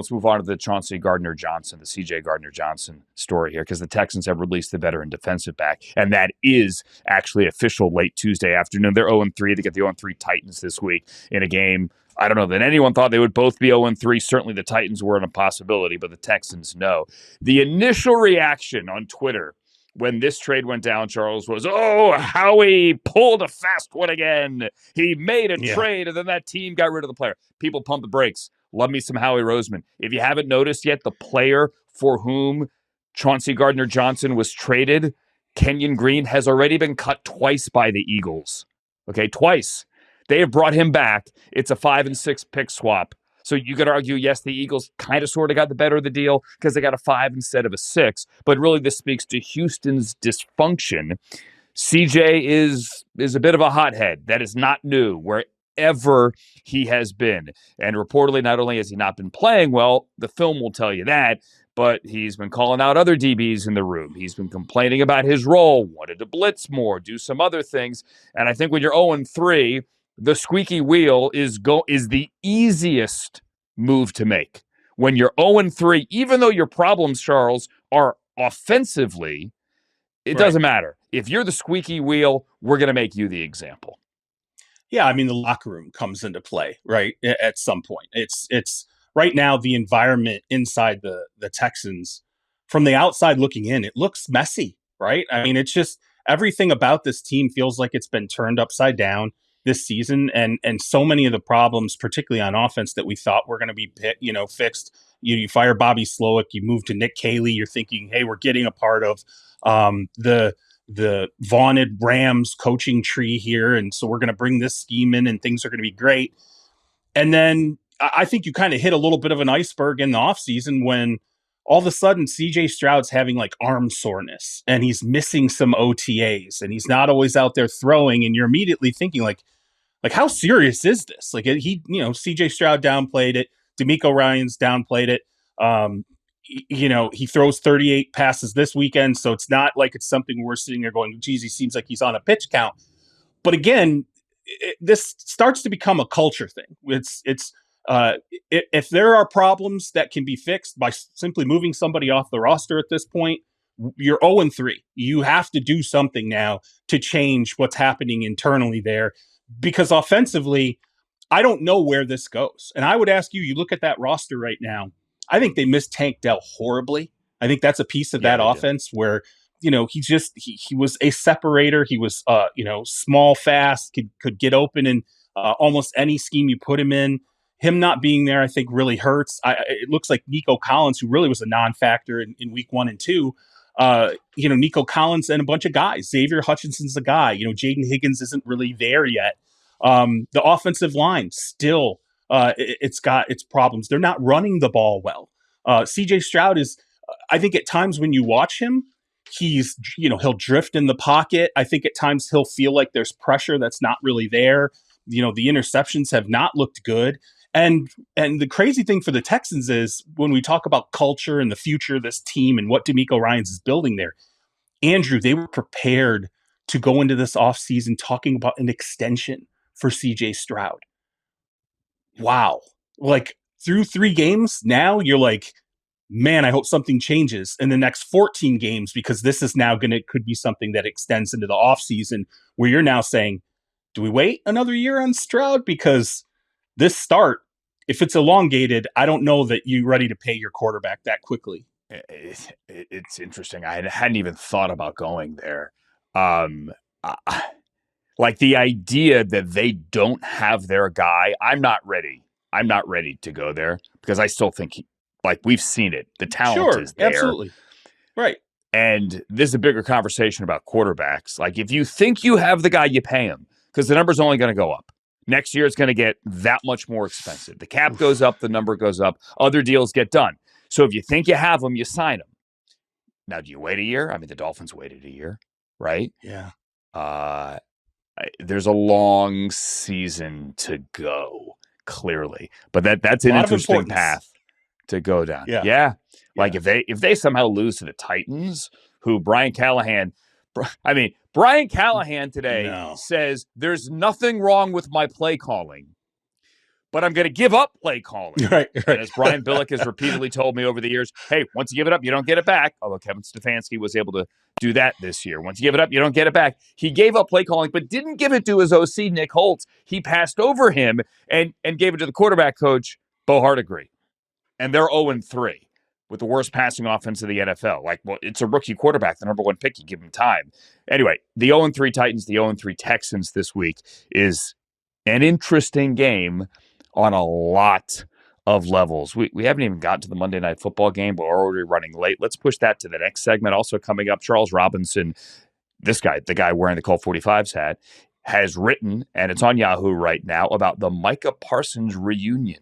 Let's move on to the Chauncey Gardner-Johnson, the CJ Gardner-Johnson story here, because the Texans have released the veteran defensive back, and that is actually official late Tuesday afternoon. They're 0-3. They get the 0-3 Titans this week in a game. I don't know that anyone thought they would both be 0-3. Certainly the Titans weren't a possibility, but the Texans, no. The initial reaction on Twitter when this trade went down, Charles, was, oh, Howie pulled a fast one again. He made a trade, and then that team got rid of the player. People pump the brakes. Love me some Howie Roseman. If you haven't noticed yet, the player for whom Chauncey Gardner-Johnson was traded, Kenyon Green, has already been cut twice by the Eagles. Okay, twice. They have brought him back. It's a 5 and 6 pick swap. So you could argue, yes, the Eagles kind of sort of got the better of the deal because they got a 5 instead of a 6. But really, this speaks to Houston's dysfunction. CJ is a bit of a hothead. That is not new wherever he has been. And reportedly, not only has he not been playing well, the film will tell you that, but he's been calling out other DBs in the room. He's been complaining about his role, wanted to blitz more, do some other things. And I think when you're 0-3, the squeaky wheel is the easiest move to make. When you're 0-3, even though your problems, Charles, are offensively, it doesn't matter. If you're the squeaky wheel, we're going to make you the example. Yeah, I mean, the locker room comes into play, right, at some point. It's right now, the environment inside the Texans, from the outside looking in, it looks messy, right? I mean, it's just everything about this team feels like it's been turned upside down this season, and so many of the problems, particularly on offense, that we thought were going to be fixed. You fire Bobby Slowick, you move to Nick Caley. You're thinking, hey, we're getting a part of the vaunted Rams coaching tree here, and so we're going to bring this scheme in, and things are going to be great. And then I think you kind of hit a little bit of an iceberg in the offseason when all of a sudden CJ Stroud's having like arm soreness and he's missing some OTAs and he's not always out there throwing, and you're immediately thinking like how serious is this? Like CJ Stroud downplayed it. DeMeco Ryans downplayed it. He throws 38 passes this weekend, so it's not like it's something we're sitting there going, geez, he seems like he's on a pitch count. But again, this starts to become a culture thing. If there are problems that can be fixed by simply moving somebody off the roster at this point, you're 0-3. You have to do something now to change what's happening internally there, because offensively, I don't know where this goes. And I would ask you look at that roster right now. I think they missed Tank Dell horribly. I think that's a piece of that offense where, he was a separator. He was, small, fast, could get open in almost any scheme you put him in. Him not being there, I think, really hurts. It looks like Nico Collins, who really was a non-factor in week 1 and 2, Nico Collins and a bunch of guys. Xavier Hutchinson's a guy. Jaden Higgins isn't really there yet. The offensive line still, it's got its problems. They're not running the ball well. CJ Stroud is, I think at times when you watch him, he'll drift in the pocket. I think at times he'll feel like there's pressure that's not really there. The interceptions have not looked good. And the crazy thing for the Texans is when we talk about culture and the future of this team and what DeMeco Ryans is building there, Andrew, they were prepared to go into this offseason talking about an extension for CJ Stroud. Wow. Like through 3 games, now you're like, man, I hope something changes in the next 14 games, because this is now could be something that extends into the offseason where you're now saying, do we wait another year on Stroud? Because this start, if it's elongated, I don't know that you're ready to pay your quarterback that quickly. It's interesting. I hadn't even thought about going there. Like the idea that they don't have their guy, I'm not ready. I'm not ready to go there because I still think we've seen it. The talent is there. Absolutely. Right. And this is a bigger conversation about quarterbacks. Like if you think you have the guy, you pay him because the number's only going to go up. Next year, it's going to get that much more expensive. The cap goes up, the number goes up, other deals get done. So if you think you have them, you sign them. Now, do you wait a year? I mean, the Dolphins waited a year, right? Yeah. There's a long season to go, clearly. But that's an interesting path to go down. Yeah. Like if they somehow lose to the Titans, who Brian Callahan today says there's nothing wrong with my play calling, but I'm going to give up play calling. Right. And as Brian Billick has repeatedly told me over the years, hey, once you give it up, you don't get it back. Although Kevin Stefanski was able to do that this year. Once you give it up, you don't get it back. He gave up play calling, but didn't give it to his OC, Nick Holtz. He passed over him and gave it to the quarterback coach, Bo Hardigree. And they're 0-3 with the worst passing offense of the NFL. Like, well, it's a rookie quarterback, the number one pick. You give him time. Anyway, the 0-3 Titans, the 0-3 Texans this week is an interesting game on a lot of levels. We haven't even gotten to the Monday Night Football game, but we're already running late. Let's push that to the next segment. Also coming up, Charles Robinson, this guy, the guy wearing the Colt 45s hat, has written, and it's on Yahoo right now, about the Micah Parsons reunion.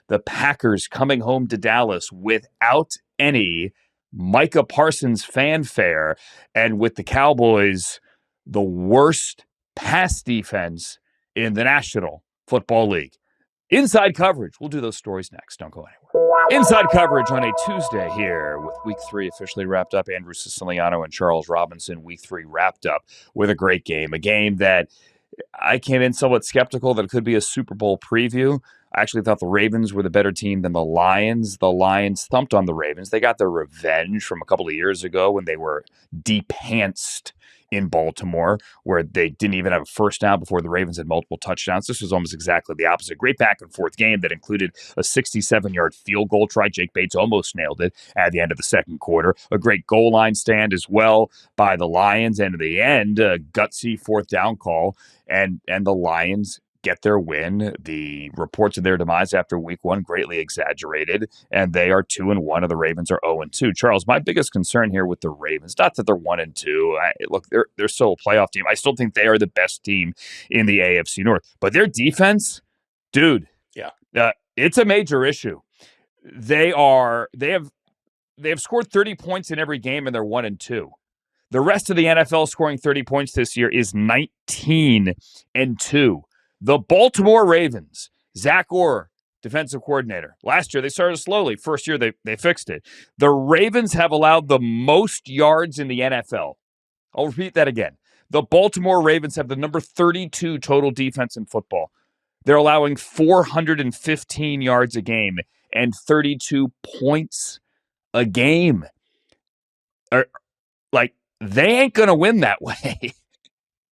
The Packers coming home to Dallas without any Micah Parsons fanfare, and with the Cowboys, the worst pass defense in the National Football League. Inside coverage. We'll do those stories next. Don't go anywhere. Inside coverage on a Tuesday here with Week 3 officially wrapped up. Andrew Siciliano and Charles Robinson. Week 3 wrapped up with a great game. A game that I came in somewhat skeptical that it could be a Super Bowl preview. I actually thought the Ravens were the better team than the Lions. The Lions thumped on the Ravens. They got their revenge from a couple of years ago when they were depantsed in Baltimore, where they didn't even have a first down before the Ravens had multiple touchdowns. This was almost exactly the opposite. Great back-and-forth game that included a 67-yard field goal try. Jake Bates almost nailed it at the end of the second quarter. A great goal line stand as well by the Lions. And in the end, a gutsy fourth down call. And the Lions get their win. The reports of their demise after week 1 greatly exaggerated, and they are 2-1, and the Ravens are 0-2. Charles, my biggest concern here with the Ravens, not that they're 1-2. Look, they're still a playoff team. I still think they are the best team in the AFC North, but their defense, dude, it's a major issue. They have scored 30 points in every game, and they're 1-2. The rest of the NFL scoring 30 points this year is 19-2. The Baltimore Ravens, Zach Orr, defensive coordinator. Last year, they started slowly. First year, they fixed it. The Ravens have allowed the most yards in the NFL. I'll repeat that again. The Baltimore Ravens have the number 32 total defense in football. They're allowing 415 yards a game and 32 points a game. They ain't going to win that way.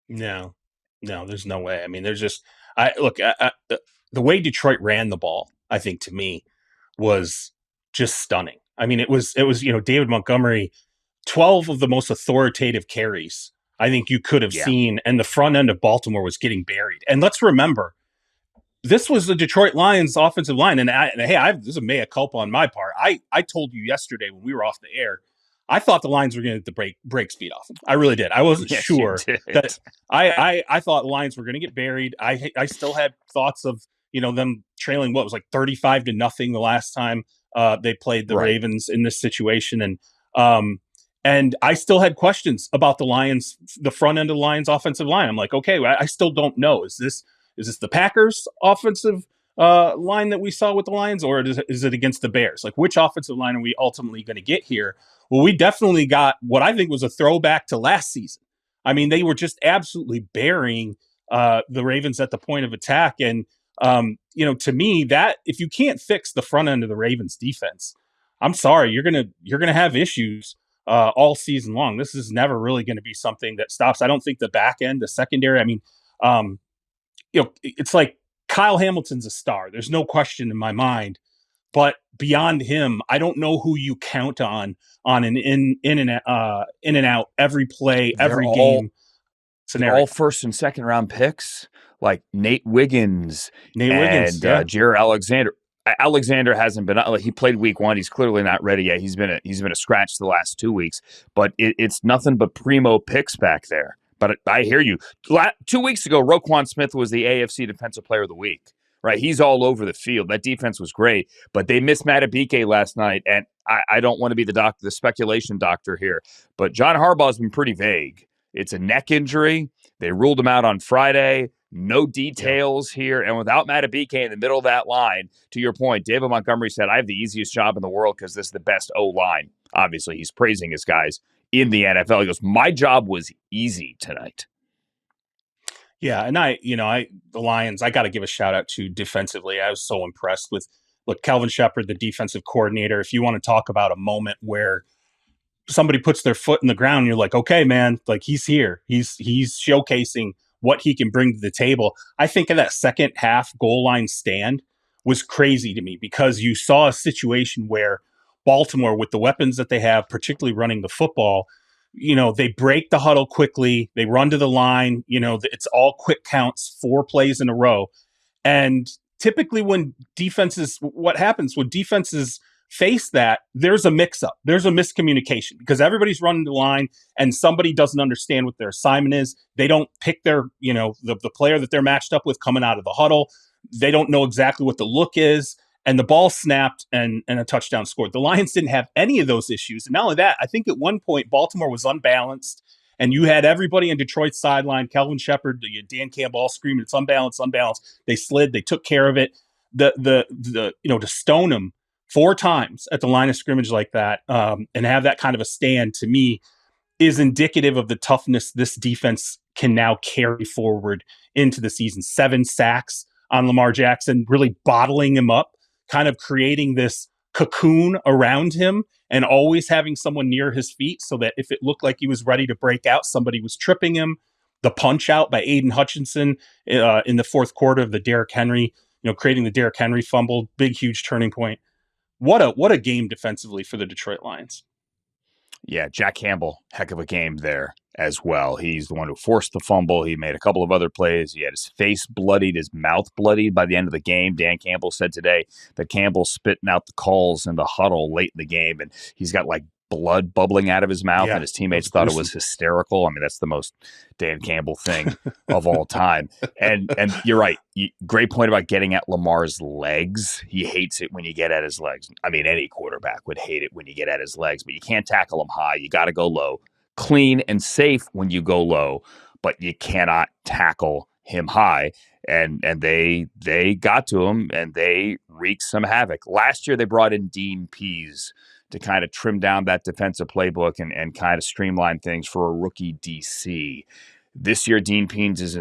No, there's no way. I mean, there's just the way Detroit ran the ball, I think, to me, was just stunning. I mean, it was David Montgomery, 12 of the most authoritative carries I think you could have seen, and the front end of Baltimore was getting buried. And let's remember, this was the Detroit Lions offensive line, and this is a mea culpa on my part. I told you yesterday when we were off the air, I thought the Lions were going to get the break speed off them. I really did. I wasn't sure that I thought the Lions were going to get buried. I still had thoughts of them trailing what was like 35-0 the last time they played the Ravens in this situation, and I still had questions about the Lions, the front end of the Lions offensive line. I'm like, okay, I still don't know. Is this the Packers offensive line that we saw with the Lions, or is it against the Bears? Like, which offensive line are we ultimately going to get here? Well, we definitely got what I think was a throwback to last season. I mean, they were just absolutely burying the Ravens at the point of attack. And, to me, that if you can't fix the front end of the Ravens defense, I'm sorry, you're going to have issues all season long. This is never really going to be something that stops. I don't think the back end, the secondary, I mean, it's like Kyle Hamilton's a star. There's no question in my mind. But beyond him, I don't know who you count on an in and out every play, every game scenario. All first and second round picks like Nate Wiggins, Jair Alexander. Alexander hasn't been. He played week 1. He's clearly not ready yet. He's been a scratch the last 2 weeks. But it's nothing but primo picks back there. But I hear you. 2 weeks ago, Roquan Smith was the AFC Defensive Player of the Week. Right, he's all over the field. That defense was great, but they missed Matabike last night, and I don't want to be the speculation doctor here, but John Harbaugh's been pretty vague. It's a neck injury. They ruled him out on Friday. No details here, and without Matabike in the middle of that line, to your point, David Montgomery said, I have the easiest job in the world because this is the best O-line. Obviously, he's praising his guys in the NFL. He goes, my job was easy tonight. Yeah, and the Lions, I got to give a shout out to defensively. I was so impressed with, look, Kelvin Shepard, the defensive coordinator. If you want to talk about a moment where somebody puts their foot in the ground, you're like, okay, man, like he's here. He's showcasing what he can bring to the table. I think of that second half goal line stand was crazy to me because you saw a situation where Baltimore, with the weapons that they have, particularly running the football, they break the huddle quickly. They run to the line. It's all quick counts, 4 plays in a row. And typically what happens when defenses face that, there's a mix-up. There's a miscommunication because everybody's running the line and somebody doesn't understand what their assignment is. They don't pick their, the player that they're matched up with coming out of the huddle. They don't know exactly what the look is. And the ball snapped and a touchdown scored. The Lions didn't have any of those issues. And not only that, I think at one point Baltimore was unbalanced and you had everybody in Detroit's sideline, Kelvin Shepard, Dan Campbell all screaming, it's unbalanced, unbalanced. They slid, they took care of it. To stone them 4 times at the line of scrimmage like that, and have that kind of a stand, to me, is indicative of the toughness this defense can now carry forward into the season. 7 sacks on Lamar Jackson, really bottling him up, kind of creating this cocoon around him and always having someone near his feet so that if it looked like he was ready to break out, somebody was tripping him. The punch out by Aiden Hutchinson in the fourth quarter of the Derrick Henry, creating the Derrick Henry fumble, big, huge turning point. What a game defensively for the Detroit Lions. Yeah, Jack Campbell, heck of a game there as well. He's the one who forced the fumble. He made a couple of other plays. He had his face bloodied, his mouth bloodied by the end of the game. Dan Campbell said today that Campbell's spitting out the calls in the huddle late in the game, and he's got like blood bubbling out of his mouth, and his teammates thought it was hysterical. I mean, that's the most Dan Campbell thing of all time. And you're right. Great point about getting at Lamar's legs. He hates it when you get at his legs. I mean, any quarterback would hate it when you get at his legs, but you can't tackle him high. You got to go low. Clean and safe when you go low, but you cannot tackle him high. And they got to him, and they wreaked some havoc. Last year, they brought in Dean Pease to kind of trim down that defensive playbook and kind of streamline things for a rookie DC. This year, Dean Pease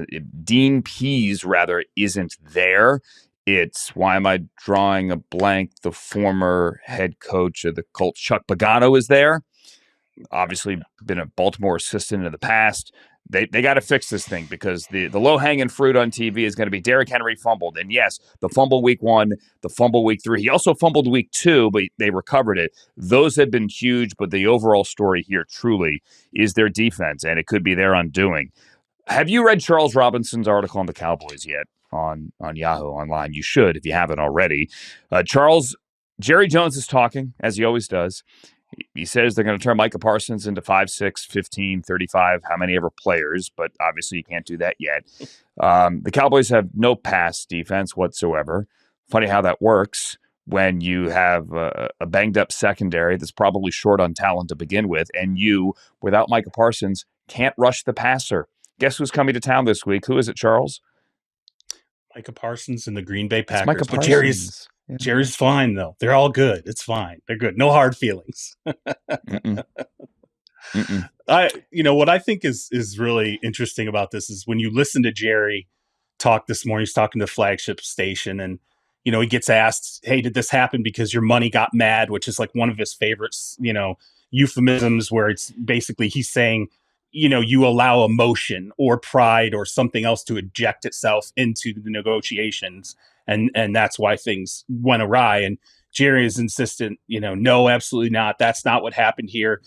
isn't there. It's, why am I drawing a blank? The former head coach of the Colts, Chuck Pagano, is there. Obviously been a Baltimore assistant in the past. They got to fix this thing because the low-hanging fruit on TV is going to be Derrick Henry fumbled. And yes, the fumble week 1, the fumble week 3. He also fumbled week 2, but they recovered it. Those have been huge, but the overall story here truly is their defense, and it could be their undoing. Have you read Charles Robinson's article on the Cowboys yet on Yahoo online? You should if you haven't already. Jerry Jones is talking, as he always does. He says they're going to turn Micah Parsons into 5'6", 15, 35, how many ever players, but obviously you can't do that yet. The Cowboys have no pass defense whatsoever. Funny how that works when you have a banged-up secondary that's probably short on talent to begin with, and you, without Micah Parsons, can't rush the passer. Guess who's coming to town this week? Who is it, Charles? Micah Parsons and the Green Bay Packers. Micah Parsons. Jerry's fine, though. They're all good. It's fine. They're good. No hard feelings. Mm-mm. Mm-mm. What I think is really interesting about this is when you listen to Jerry talk this morning, he's talking to the flagship station, and, he gets asked, hey, did this happen because your money got mad, which is like one of his favorites, euphemisms where it's basically he's saying, you allow emotion or pride or something else to eject itself into the negotiations. And that's why things went awry. And Jerry is insistent, no, absolutely not. That's not what happened here.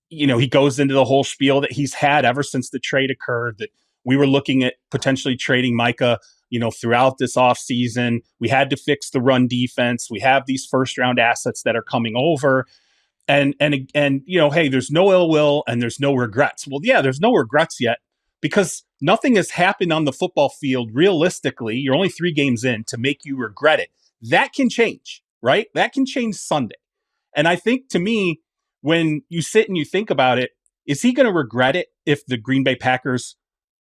He goes into the whole spiel that he's had ever since the trade occurred, that we were looking at potentially trading Micah, throughout this offseason. We had to fix the run defense. We have these first round assets that are coming over. And hey, there's no ill will and there's no regrets. Well, yeah, there's no regrets yet because nothing has happened on the football field realistically. You're only 3 games in to make you regret it. That can change, right? That can change Sunday. And I think, to me, when you sit and you think about it, is he going to regret it if the Green Bay Packers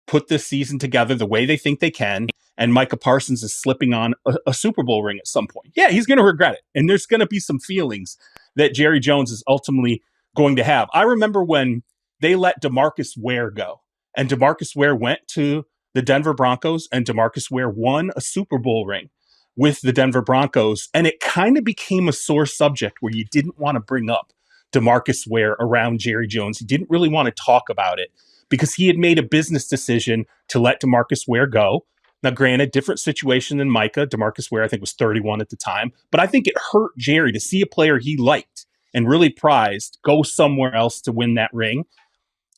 put this season together the way they think they can and Micah Parsons is slipping on a Super Bowl ring at some point? Yeah, he's going to regret it. And there's going to be some feelings that Jerry Jones is ultimately going to have. I remember when they let DeMarcus Ware go, and DeMarcus Ware went to the Denver Broncos and DeMarcus Ware won a Super Bowl ring with the Denver Broncos. And it kind of became a sore subject where you didn't want to bring up DeMarcus Ware around Jerry Jones. He didn't really want to talk about it because he had made a business decision to let DeMarcus Ware go. Now, granted, different situation than Micah. DeMarcus Ware, I think, was 31 at the time. But I think it hurt Jerry to see a player he liked and really prized go somewhere else to win that ring.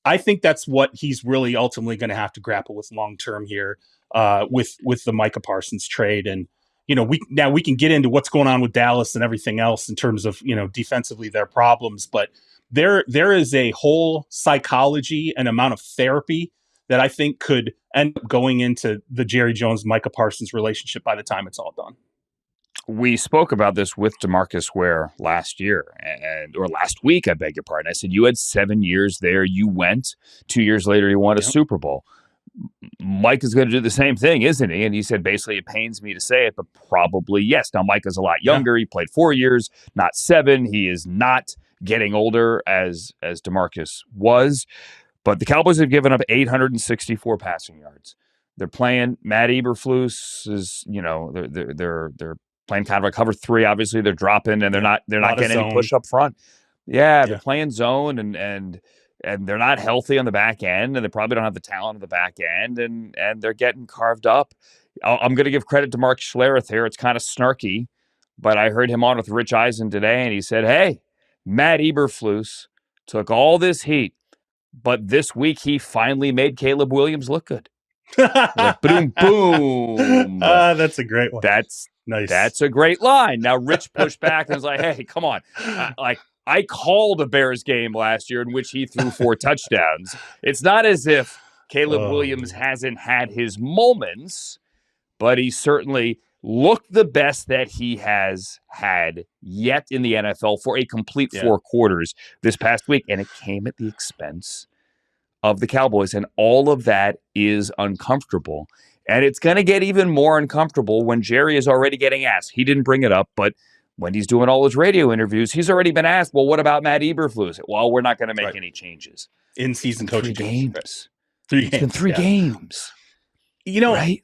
I think that's what he's really ultimately going to have to grapple with long term here with the Micah Parsons trade. And we can get into what's going on with Dallas and everything else in terms of defensively their problems, but there is a whole psychology and amount of therapy that I think could end up going into the Jerry Jones Micah Parsons relationship by the time it's all done. We spoke about this with DeMarcus Ware last year, or last week, I beg your pardon. I said, you had 7 years there. You went. 2 years later, you won a Super Bowl. Mike is going to do the same thing, isn't he? And he said, basically, it pains me to say it, but probably yes. Now, Mike is a lot younger. He played 4 years, not 7. He is not getting older as DeMarcus was. But the Cowboys have given up 864 passing yards. They're playing Matt Eberflus is, they're playing kind of a cover 3. Obviously, they're dropping and they're not getting any push up front. They're playing zone and they're not healthy on the back end, and they probably don't have the talent on the back end, and they're getting carved up. I'm going to give credit to Mark Schlereth here. It's kind of snarky, but I heard him on with Rich Eisen today, and he said, hey, Matt Eberflus took all this heat, but this week he finally made Caleb Williams look good. Like, boom, boom. That's a great one. That's nice. That's a great line. Now, Rich pushed back and was like, hey, come on. I called a Bears game last year in which he threw 4 touchdowns. It's not as if Caleb Williams hasn't had his moments, but he certainly looked the best that he has had yet in the NFL for a complete 4 quarters this past week. And it came at the expense of the Cowboys. And all of that is uncomfortable. And it's going to get even more uncomfortable when Jerry is already getting asked. He didn't bring it up, but when he's doing all his radio interviews, he's already been asked, well, what about Matt Eberflus? Well, we're not going to make any changes. In-season coaching games. 3 games. It's been 3 games. Right?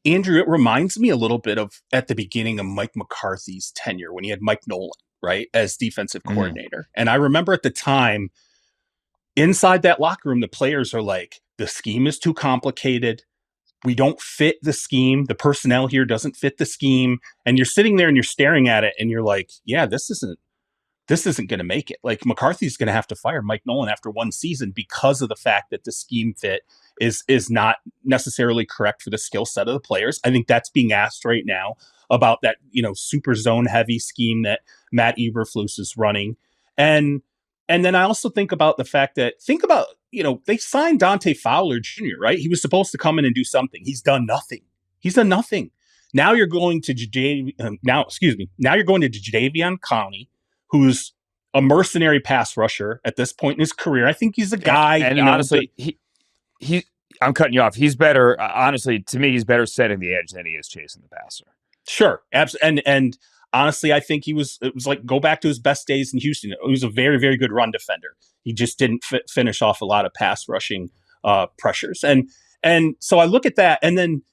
Andrew, it reminds me a little bit of at the beginning of Mike McCarthy's tenure when he had Mike Nolan, right, as defensive coordinator. And I remember at the time, inside that locker room, the players are like, the scheme is too complicated. We don't fit the scheme. The personnel here doesn't fit the scheme. And you're sitting there and you're staring at it and you're like, yeah, this isn't going to make it. Like, McCarthy's going to have to fire Mike Nolan after 1 season because of the fact that the scheme fit is not necessarily correct for the skill set of the players. I think that's being asked right now about that, super zone heavy scheme that Matt Eberflus is running. And then I also think about the fact that, they signed Dante Fowler Jr., right? He was supposed to come in and do something. He's done nothing. Now you're going to Jadeveon Clowney, who's a mercenary pass rusher at this point in his career. I think he's a guy. And honestly, I'm cutting you off. He's better. Honestly, to me, he's better setting the edge than he is chasing the passer. Sure. Absolutely. And honestly, I think it was like, go back to his best days in Houston. He was a very, very good run defender. He just didn't finish off a lot of pass rushing pressures. And so I look at that, and then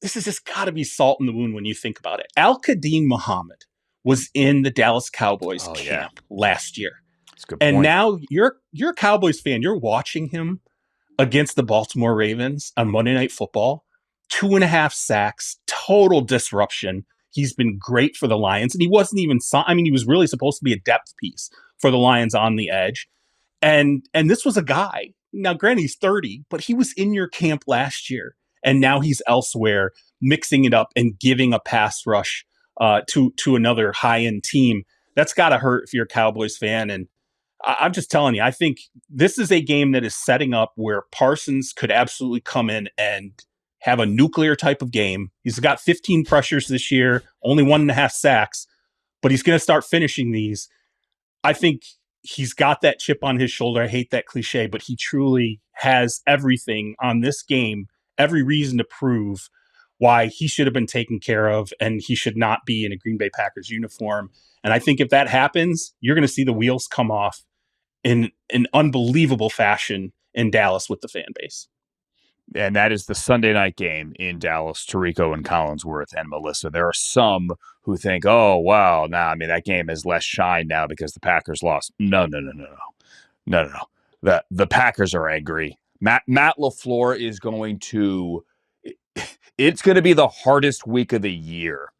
this has just got to be salt in the wound when you think about it. Al-Qadim Muhammad was in the Dallas Cowboys camp last year. That's a good point. And now you're a Cowboys fan. You're watching him against the Baltimore Ravens on Monday Night Football. 2.5 sacks, total disruption. He's been great for the Lions, and he wasn't even. He was really supposed to be a depth piece for the Lions on the edge. And this was a guy. Now, granted, he's 30, but he was in your camp last year, and now he's elsewhere, mixing it up and giving a pass rush to another high-end team. That's got to hurt if you're a Cowboys fan. And I'm just telling you, I think this is a game that is setting up where Parsons could absolutely come in and have a nuclear type of game. He's got 15 pressures this year, only 1.5 sacks, but he's going to start finishing these. I think he's got that chip on his shoulder. I hate that cliche, but he truly has everything on this game, every reason to prove why he should have been taken care of, and he should not be in a Green Bay Packers uniform. And I think if that happens, you're going to see the wheels come off in an unbelievable fashion in Dallas with the fan base. And that is the Sunday night game in Dallas, Tirico and Collinsworth and Melissa. There are some who think, oh, wow, that game has less shine now because the Packers lost. No. The Packers are angry. Matt LaFleur is going to – it's going to be the hardest week of the year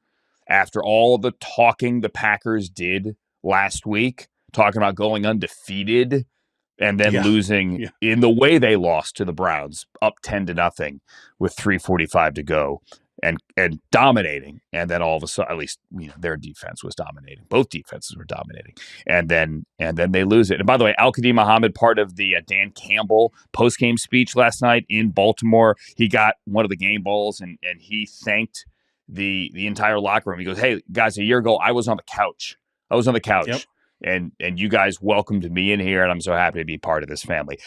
after all the talking the Packers did last week, talking about going undefeated and then losing in the way they lost to the Browns, up 10-0 with 3:45 to go, and dominating. And then all of a sudden, at least their defense was dominating. Both defenses were dominating, and then they lose it. And by the way, Al-Qadim Muhammad, part of the Dan Campbell post-game speech last night in Baltimore, he got one of the game balls, and he thanked the entire locker room. He goes, "Hey guys, a year ago I was on the couch. Yep. And you guys welcomed me in here, and I'm so happy to be part of this family."